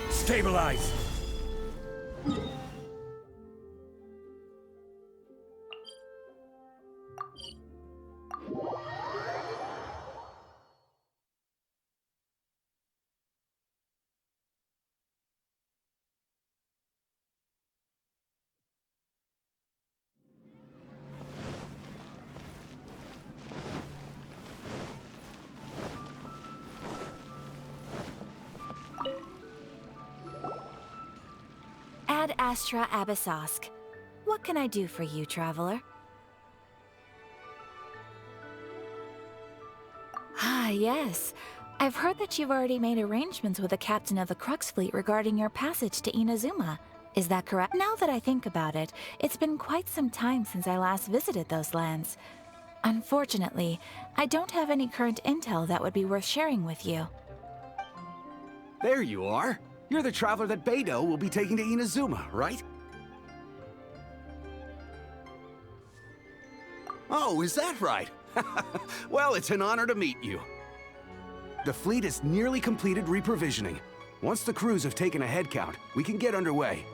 Stabilize! Ad Astra Abyssosk. What can I do for you, traveler? Ah, yes. I've heard that you've already made arrangements with the captain of the Crux Fleet regarding your passage to Inazuma. Is that correct? Now that I think about it, it's been quite some time since I last visited those lands. Unfortunately, I don't have any current intel that would be worth sharing with you. There you are. You're the traveler that Beidou will be taking to Inazuma, right? Oh, is that right? Well, it's an honor to meet you. The fleet is nearly completed reprovisioning. Once the crews have taken a head count, we can get underway.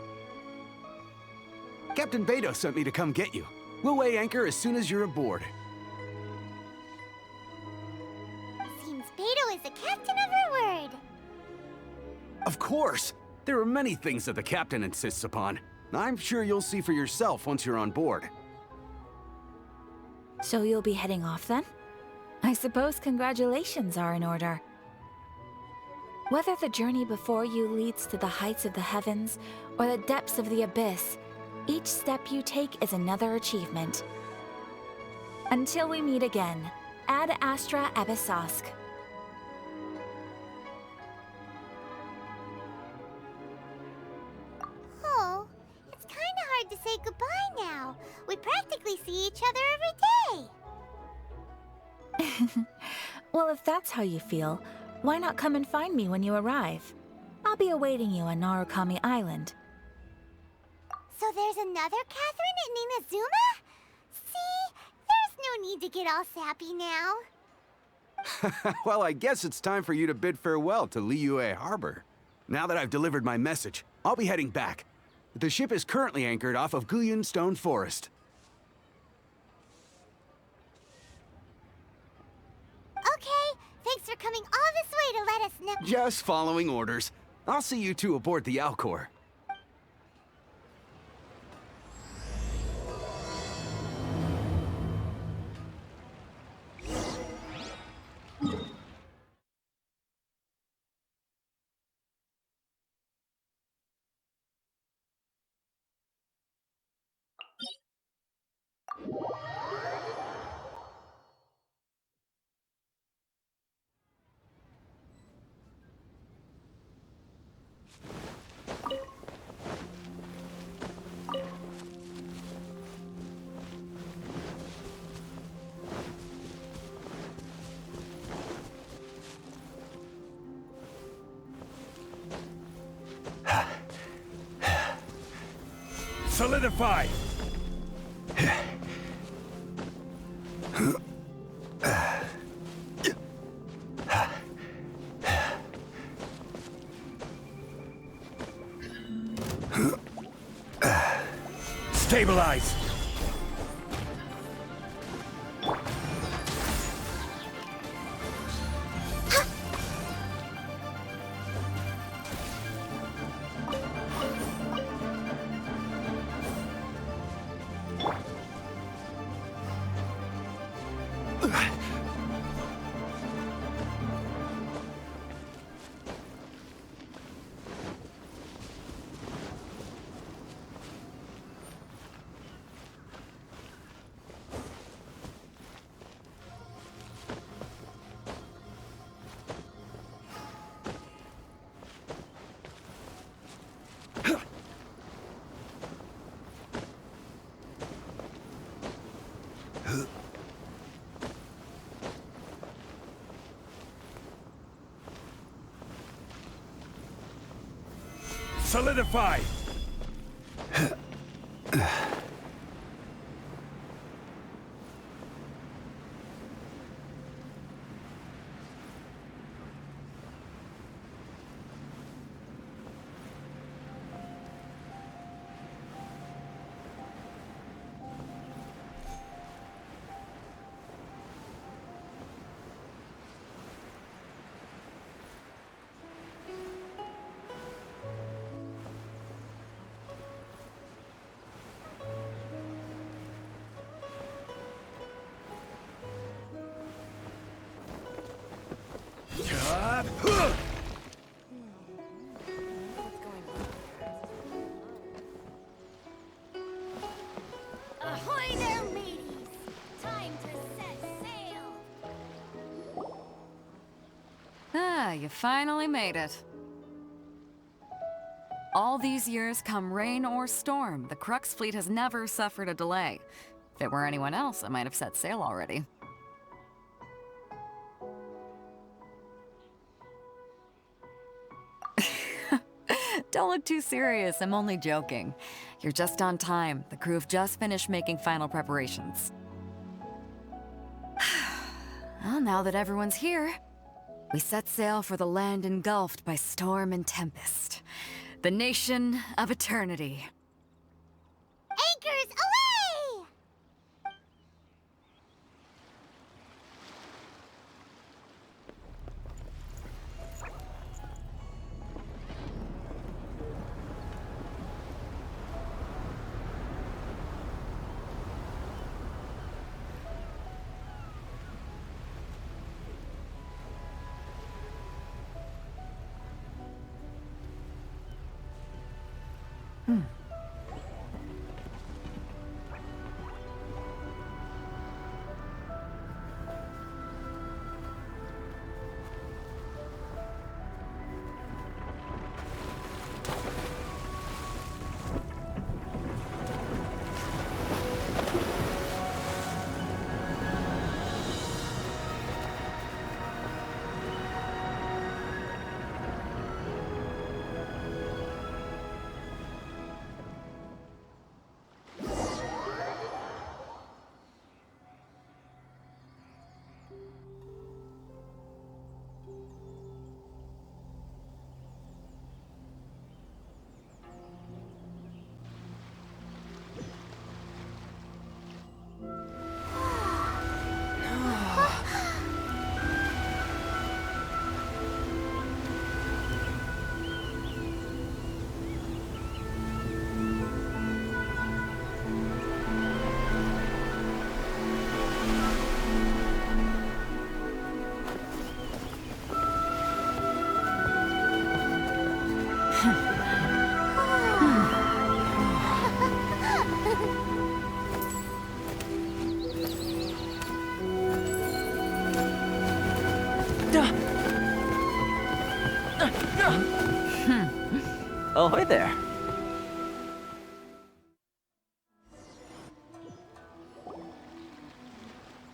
Captain Beidou sent me to come get you. We'll weigh anchor as soon as you're aboard. Seems Beidou is the captain of her word. Of course! There are many things that the captain insists upon. I'm sure you'll see for yourself once you're on board. So you'll be heading off then? I suppose congratulations are in order. Whether the journey before you leads to the heights of the heavens or the depths of the abyss, each step you take is another achievement. Until we meet again, Ad Astra Abyssosk. Oh, it's kinda hard to say goodbye now. We practically see each other every day. Well, if that's how you feel, why not come and find me when you arrive? I'll be awaiting you on Narukami Island. So there's another Catherine in Inazuma? See? There's no need to get all sappy now. Well, I guess it's time for you to bid farewell to Liyue Harbor. Now that I've delivered my message, I'll be heading back. The ship is currently anchored off of Guyun Stone Forest. Okay, thanks for coming all this way to let us know. Just following orders. I'll see you two aboard the Alcor. Solidify! Stabilize! Solidify! Ah, you finally made it. All these years, come rain or storm, the Crux fleet has never suffered a delay. If it were anyone else, I might have set sail already. Don't look too serious, I'm only joking. You're just on time. The crew have just finished making final preparations. Well, now that everyone's here, we set sail for the land engulfed by storm and tempest. The nation of eternity. Anchors away! Ahoy there.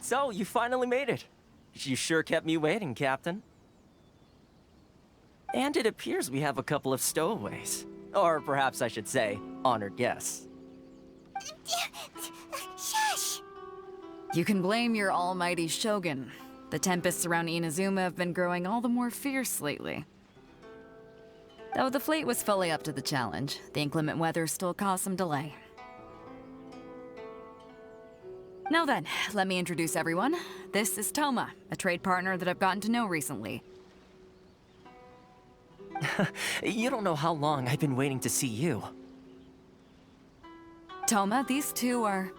So, you finally made it. You sure kept me waiting, Captain. And it appears we have a couple of stowaways. Or perhaps I should say, honored guests. Shush! You can blame your almighty Shogun. The tempests around Inazuma have been growing all the more fierce lately. Though the fleet was fully up to the challenge, the inclement weather still caused some delay. Now then, let me introduce everyone. This is Toma, a trade partner that I've gotten to know recently. You don't know how long I've been waiting to see you. Toma, these two are...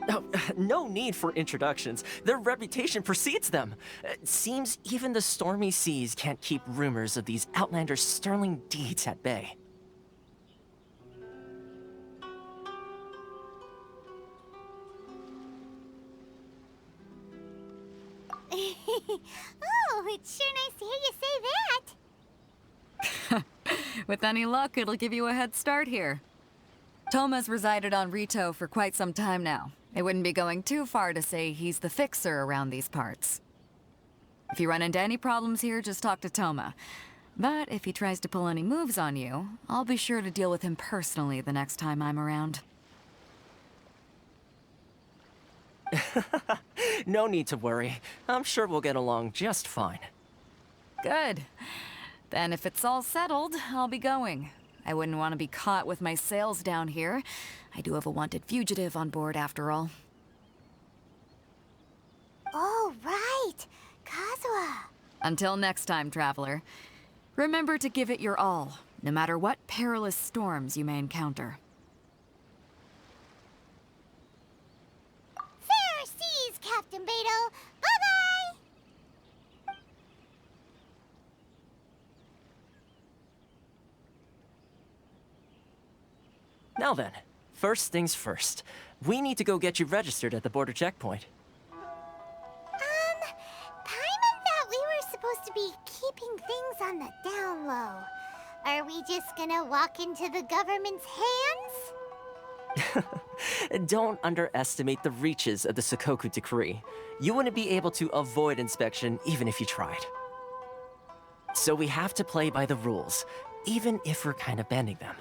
Oh, no need for introductions. Their reputation precedes them. It seems even the stormy seas can't keep rumors of these outlanders' sterling deeds at bay. Oh, it's sure nice to hear you say that. With any luck, it'll give you a head start here. Toma's resided on Rito for quite some time now. It wouldn't be going too far to say he's the fixer around these parts. If you run into any problems here, just talk to Toma. But if he tries to pull any moves on you, I'll be sure to deal with him personally the next time I'm around. No need to worry. I'm sure we'll get along just fine. Good. Then if it's all settled, I'll be going. I wouldn't want to be caught with my sails down here. I do have a wanted fugitive on board after all. Oh, right. Kazuha. Until next time, traveler. Remember to give it your all, no matter what perilous storms you may encounter. Fair seas, Captain Beidou. Bye-bye! Now then, first things first. We need to go get you registered at the border checkpoint. Paimon thought we were supposed to be keeping things on the down low. Are we just gonna walk into the government's hands? Don't underestimate the reaches of the Sakoku Decree. You wouldn't be able to avoid inspection even if you tried. So we have to play by the rules, even if we're kind of bending them.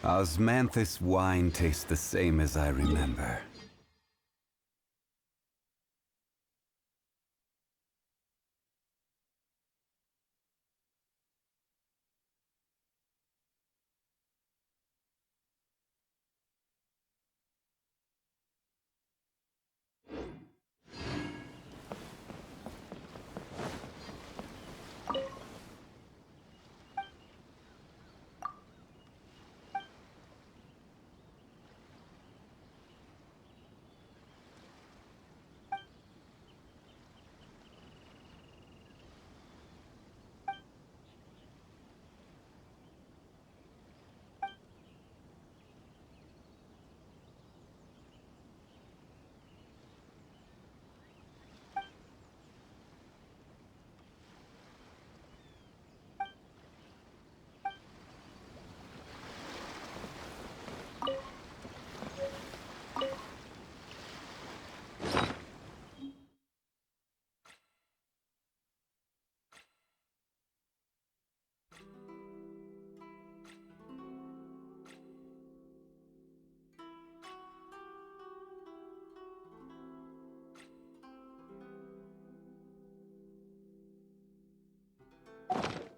Osmanthus wine tastes the same as I remember.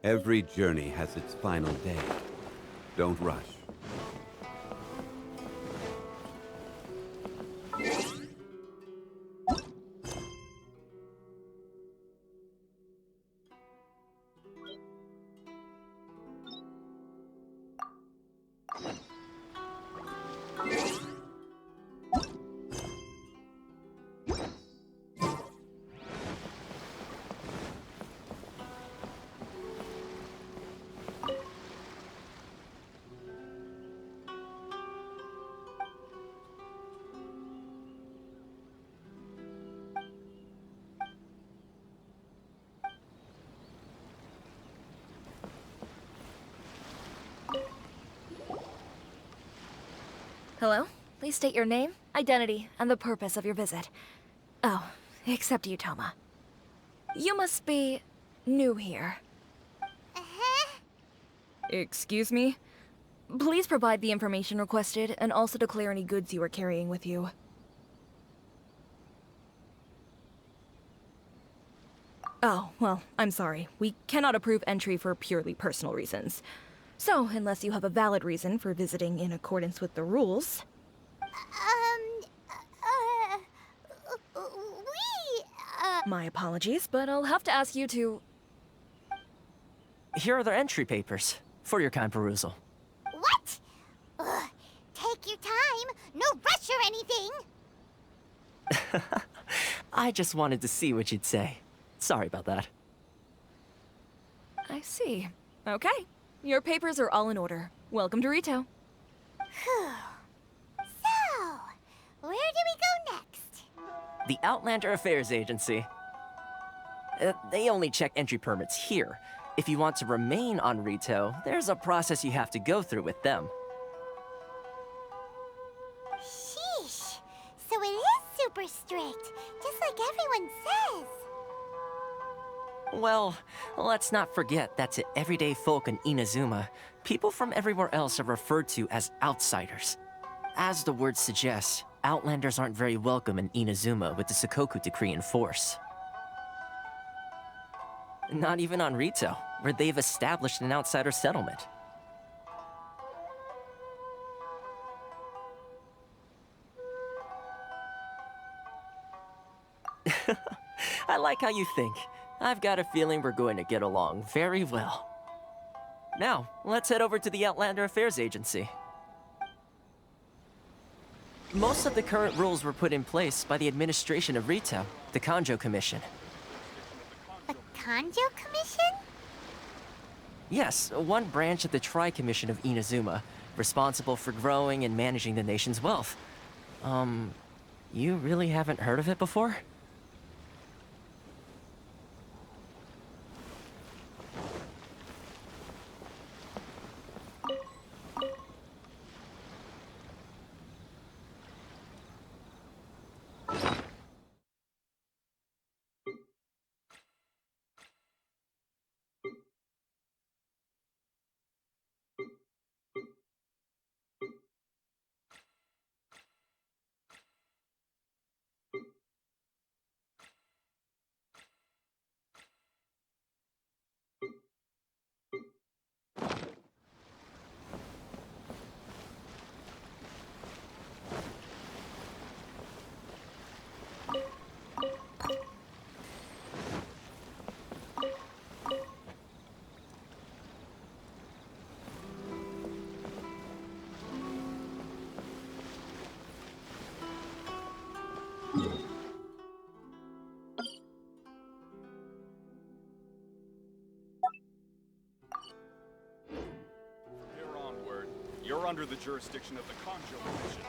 Every journey has its final day. Don't rush. Hello? Please state your name, identity, and the purpose of your visit. Oh, except you, Toma. You must be new here. Excuse me? Please provide the information requested, and also declare any goods you are carrying with you. Oh, well, I'm sorry. We cannot approve entry for purely personal reasons. So, unless you have a valid reason for visiting in accordance with the rules... My apologies, but I'll have to ask you to... Here are their entry papers, for your kind perusal. What? Ugh, take your time. No rush or anything. I just wanted to see what you'd say. Sorry about that. I see. Okay. Your papers are all in order. Welcome to Rito. Whew. So, where do we go next? The Outlander Affairs Agency. They only check entry permits here. If you want to remain on Rito, there's a process you have to go through with them. Sheesh. So it is super strict, just like everyone says. Well, let's not forget that to everyday folk in Inazuma, people from everywhere else are referred to as outsiders. As the word suggests, Outlanders aren't very welcome in Inazuma with the Sakoku Decree in force. Not even on Rito, where they've established an outsider settlement. I like how you think. I've got a feeling we're going to get along very well. Now, let's head over to the Outlander Affairs Agency. Most of the current rules were put in place by the administration of Rito, the Kanjo Commission. The Kanjo Commission? Yes, one branch of the Tri-Commission of Inazuma, responsible for growing and managing the nation's wealth. You really haven't heard of it before? Here onward, you're under the jurisdiction of the Kanjo Commission.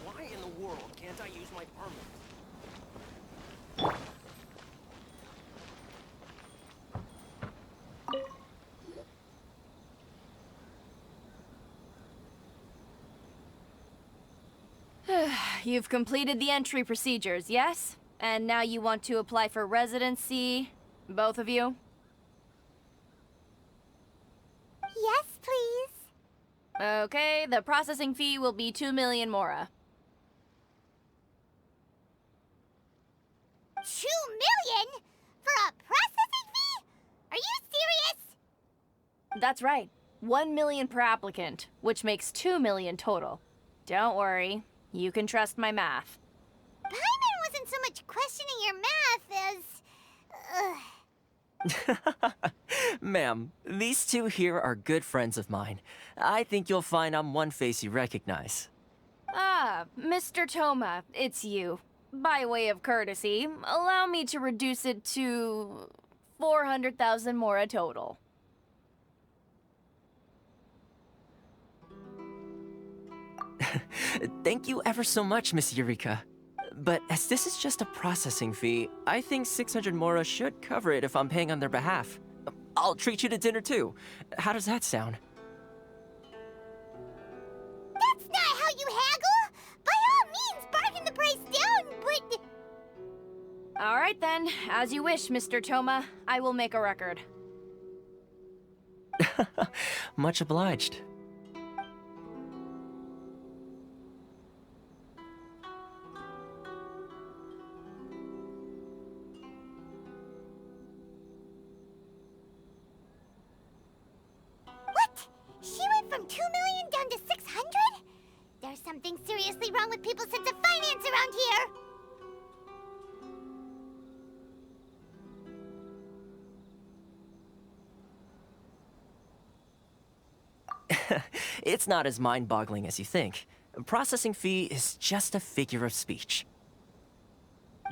Why in the world can't I use my permit? You've completed the entry procedures, yes? And now you want to apply for residency, both of you? Yes, please. Okay, the processing fee will be 2 million mora. 2 million? For a processing fee? Are you serious? That's right. 1 million per applicant, which makes 2 million total. Don't worry, you can trust my math. Paimon wasn't so much questioning your math as... Ma'am, these two here are good friends of mine. I think you'll find I'm one face you recognize. Ah, Mr. Toma, it's you. By way of courtesy, allow me to reduce it to 400,000 mora total. Thank you ever so much, Miss Eureka. But as this is just a processing fee, I think 600 mora should cover it if I'm paying on their behalf. I'll treat you to dinner too. How does that sound? That's not how you haggle! By all means, bargain the price down, but... All right then, as you wish, Mr. Toma. I will make a record. Much obliged. What? She went from 2 million down to 600? There's something seriously wrong with people's sense of finance around here! It's not as mind-boggling as you think. Processing fee is just a figure of speech.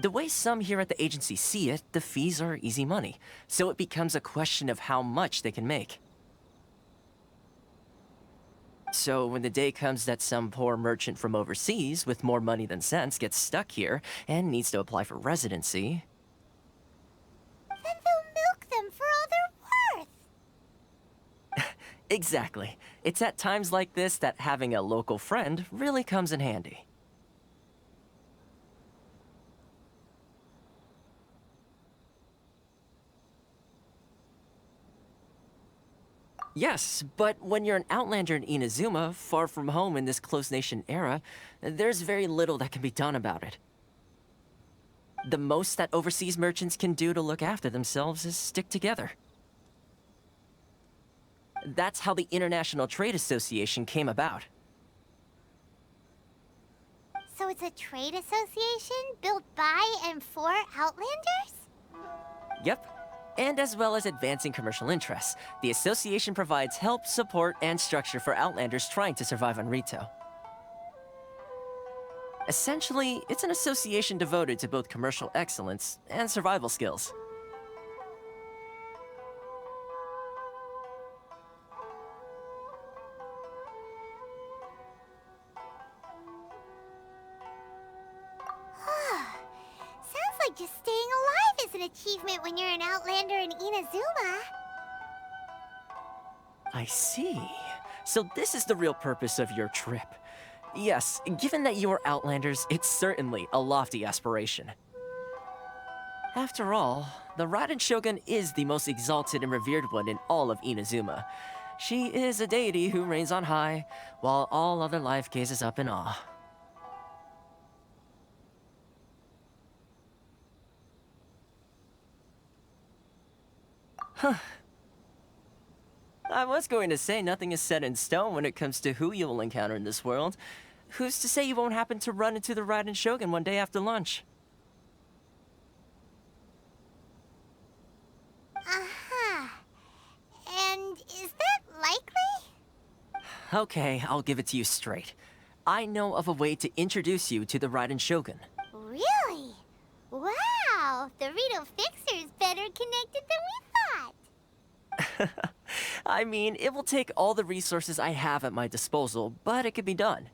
The way some here at the agency see it, the fees are easy money, so it becomes a question of how much they can make. So when the day comes that some poor merchant from overseas with more money than sense gets stuck here and needs to apply for residency... Then they'll milk them for all they're worth! Exactly. It's at times like this that having a local friend really comes in handy. Yes, but when you're an outlander in Inazuma, far from home in this closed nation era, there's very little that can be done about it. The most that overseas merchants can do to look after themselves is stick together. That's how the International Trade Association came about. So it's a trade association built by and for Outlanders? Yep. And as well as advancing commercial interests, the association provides help, support, and structure for Outlanders trying to survive on Rito. Essentially, it's an association devoted to both commercial excellence and survival skills. Sounds like just staying alive is an achievement when you're an Outlander in Inazuma. I see. So this is the real purpose of your trip. Yes, given that you are Outlanders, it's certainly a lofty aspiration. After all, the Raiden Shogun is the most exalted and revered one in all of Inazuma. She is a deity who reigns on high, while all other life gazes up in awe. Huh. I was going to say nothing is set in stone when it comes to who you will encounter in this world. Who's to say you won't happen to run into the Raiden Shogun one day after lunch? Uh-huh. And is that likely? Okay, I'll give it to you straight. I know of a way to introduce you to the Raiden Shogun. Really? Wow, the Rito Fixer's better connected than we thought. I mean, it will take all the resources I have at my disposal, but it can be done.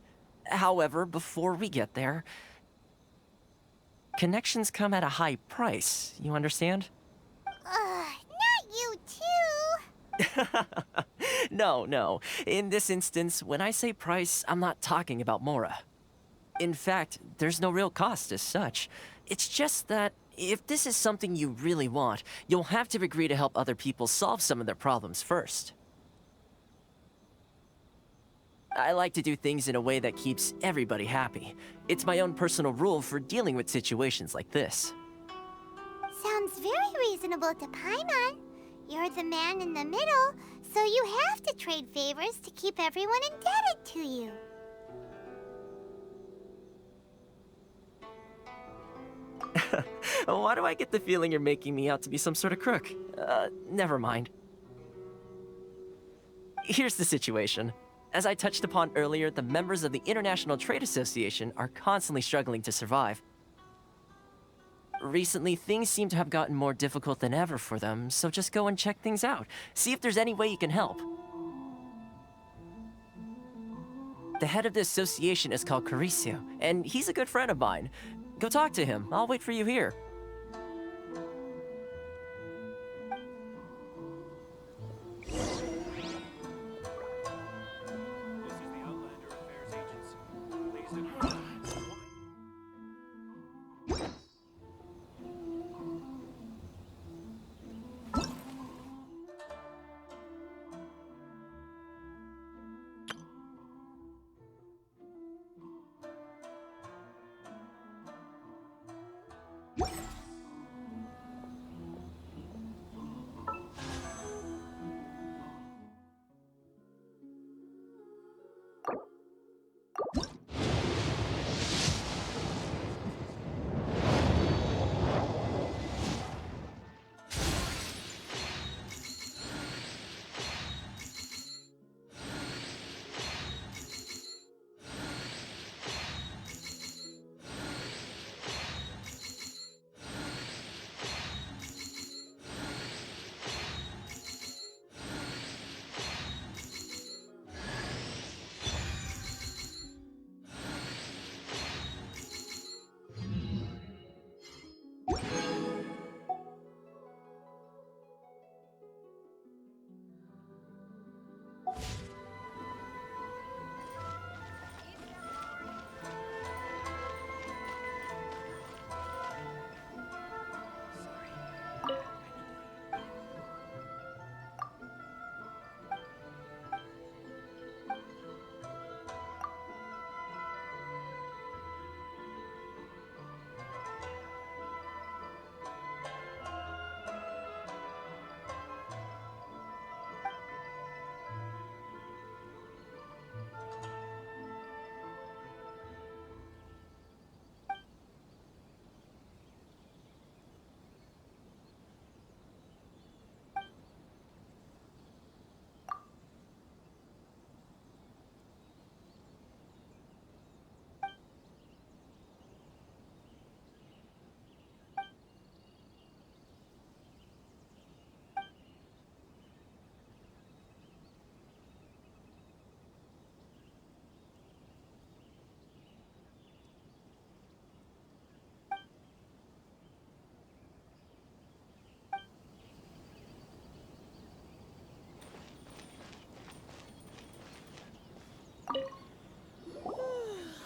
However, before we get there, connections come at a high price, you understand? Not you too. No. In this instance, when I say price, I'm not talking about Mora. In fact, there's no real cost as such. It's just that if this is something you really want, you'll have to agree to help other people solve some of their problems first. I like to do things in a way that keeps everybody happy. It's my own personal rule for dealing with situations like this. Sounds very reasonable to Paimon. You're the man in the middle, so you have to trade favors to keep everyone indebted to you. Why do I get the feeling you're making me out to be some sort of crook? Never mind. Here's the situation. As I touched upon earlier, the members of the International Trade Association are constantly struggling to survive. Recently, things seem to have gotten more difficult than ever for them, so just go and check things out. See if there's any way you can help. The head of the association is called Caricio, and he's a good friend of mine. Go talk to him. I'll wait for you here.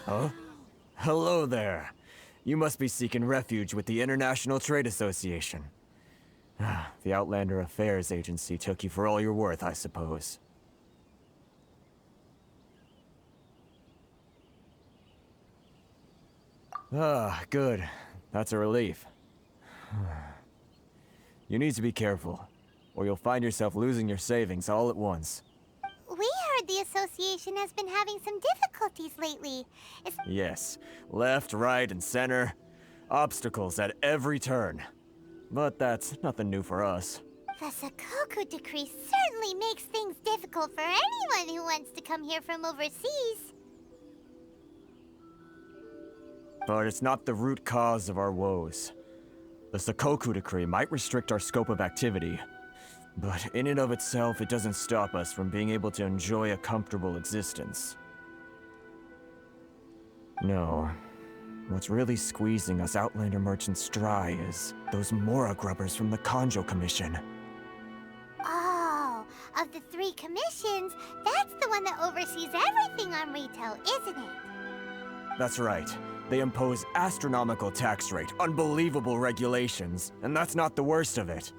Huh? Hello there. You must be seeking refuge with the International Trade Association. The Outlander Affairs Agency took you for all you're worth, I suppose. Good. That's a relief. You need to be careful, or you'll find yourself losing your savings all at once. We heard the association has been having some difficulties lately. Yes. Left, right, and center. Obstacles at every turn. But that's nothing new for us. The Sakoku decree certainly makes things difficult for anyone who wants to come here from overseas. But it's not the root cause of our woes. The Sakoku decree might restrict our scope of activity, but in and of itself, it doesn't stop us from being able to enjoy a comfortable existence. No. What's really squeezing us Outlander merchants dry is those Mora grubbers from the Kanjo Commission. Oh, of the 3 commissions, that's the one that oversees everything on Rito, isn't it? That's right. They impose astronomical tax rate, unbelievable regulations, and that's not the worst of it.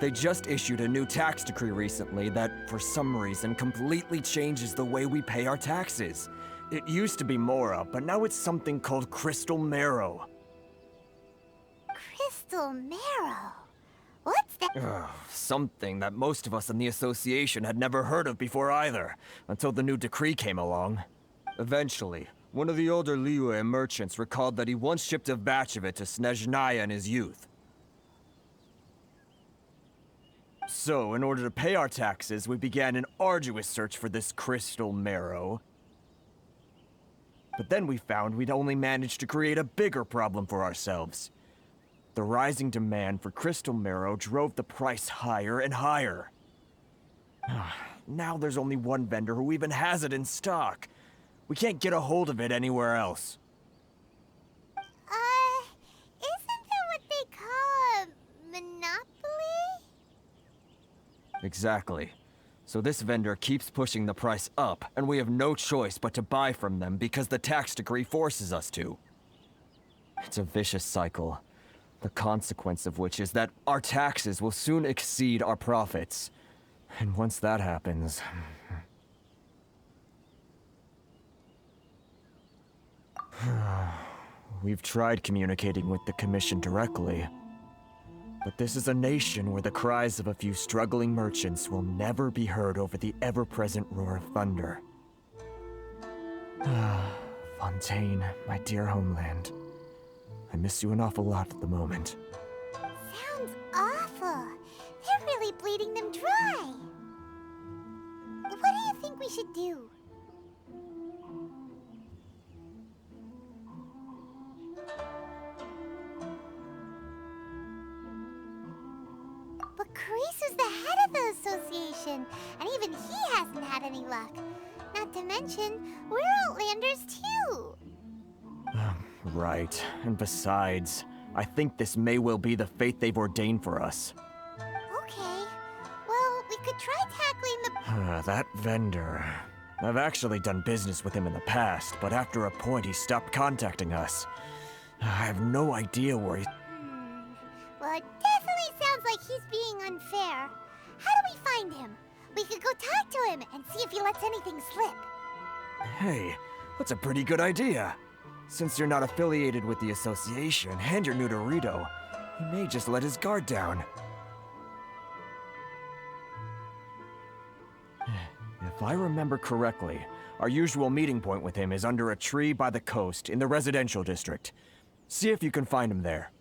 They just issued a new tax decree recently that, for some reason, completely changes the way we pay our taxes. It used to be Mora, but now it's something called Crystal Marrow. crystal marrow. What's that? Something that most of us in the association had never heard of before either, until the new decree came along. Eventually, one of the older Liyue merchants recalled that he once shipped a batch of it to Snezhnaya in his youth. So, in order to pay our taxes, we began an arduous search for this crystal marrow. But then we found we'd only managed to create a bigger problem for ourselves. The rising demand for crystal marrow drove the price higher and higher. Now there's only one vendor who even has it in stock. We can't get a hold of it anywhere else. Isn't that what they call a monopoly? Exactly. So this vendor keeps pushing the price up, and we have no choice but to buy from them because the tax decree forces us to. It's a vicious cycle, the consequence of which is that our taxes will soon exceed our profits. And once that happens... We've tried communicating with the Commission directly. But this is a nation where the cries of a few struggling merchants will never be heard over the ever-present roar of thunder. Fontaine, my dear homeland. I miss you an awful lot at the moment. Sounds awful. They're really bleeding them dry. What do you think we should do? But Carisu's the head of the association, and even he hasn't had any luck. Not to mention, we're Outlanders too. Right. And besides, I think this may well be the fate they've ordained for us. Okay. Well, we could try tackling the... That vendor. I've actually done business with him in the past, but after a point he stopped contacting us. I have no idea where he... Well, it definitely sounds like he's being unfair. How do we find him? We could go talk to him and see if he lets anything slip. Hey, that's a pretty good idea. Since you're not affiliated with the association and you're new to Rito, he may just let his guard down. If I remember correctly, our usual meeting point with him is under a tree by the coast in the residential district. See if you can find him there.